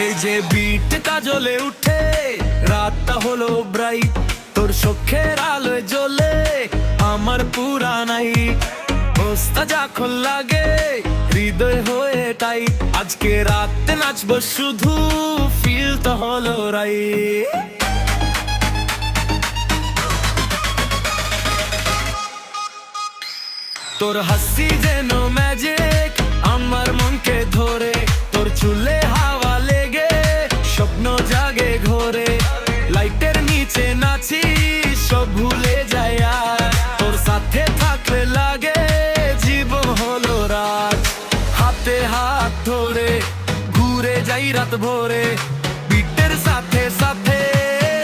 এই যে বিটটা জ্বলে উঠে, রাতটা হলো ব্রাইট, তোর চোখের আলোয় জ্বলে আমার পুরা নাইট। ওস্তা যখন লাগে হৃদয় হয়ে টাই, আজকে রাতে নাচবো শুধু, ফিল তো হলো রাইট। তোর হাসি যেন ম্যাজিক, আমার মনকে ধরে, তোর চুলে হাওয়া লেগে স্বপ্ন জাগে ঘরে। লাইটের নিচে নাচি, সব ভুলে যায় আর তোর সাথে থাকলে লাগে জীবন হলো রাত। হাতে হাত ধরে ঘুরে যাই রাত ভোরে, বিটের সাথে সাথে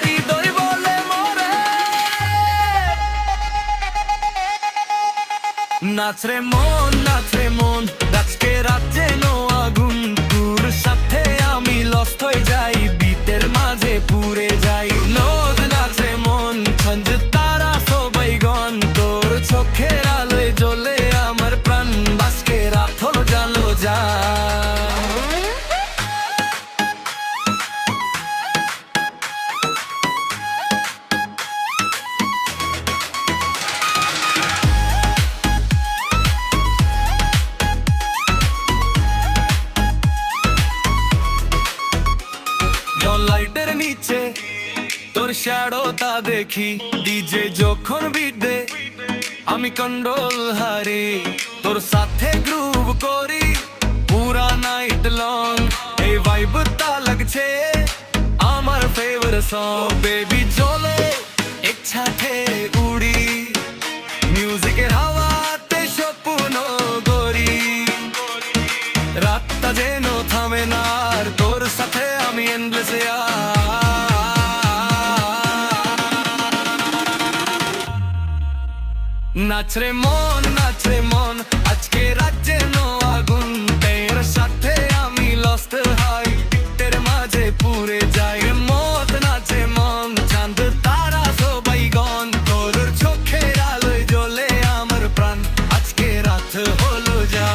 হৃদয় বলে মরে। নাচ রে মন, নাচ রে মন, আজকে রাত যেন আগুন, তোর সাথে আমি লস্ট হয়ে যাই, বিটের মাঝে পুড়ে যাই। লোদ নাচ রে মন, সঞ্জ তারা সবাই গন, তোর চোখের আলোয় জ্বলে আমার প্রাণ, আজকে রাত হলো জানো যা। লাইটের নিচে তোর শ্যাডোটা দেখি, ডিজে যখন বিট দে আমি কন্ট্রোল হারি, তোর সাথে গ্রুভ করি পুরা নাইট লং। এই ভাইবটা লাগছে আমার ফেভারিট সং, বেবি চলো একসাথে উড়ি, মিউজিকের হাওয়াতে স্বপ্ন গড়ি। রাতটা যেন থামে না আর তোর সাথে আমি এন্ডলেস। নাচ রে মন, নাচ রে মন, আজকে রাত যেন আগুন, তোর সাথে আমি লস্ট হই, বিটের মাঝে পুড়ে যাই। মত নাচে মন, চাঁদ তারা সবাই গন, তোর চোখের আলোয় জ্বলে আমার প্রাণ, আজকে রাত হলো যা।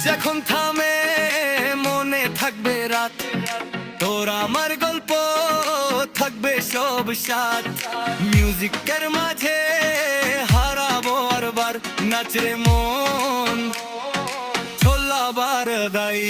যখন থামে মনে থাকবে রাত, তোর আমার গল্প থাকবে সব সাথ, মিউজিকের মাঝে হারাবো বারবার। নাচ রে মন ছোলা বার দাই।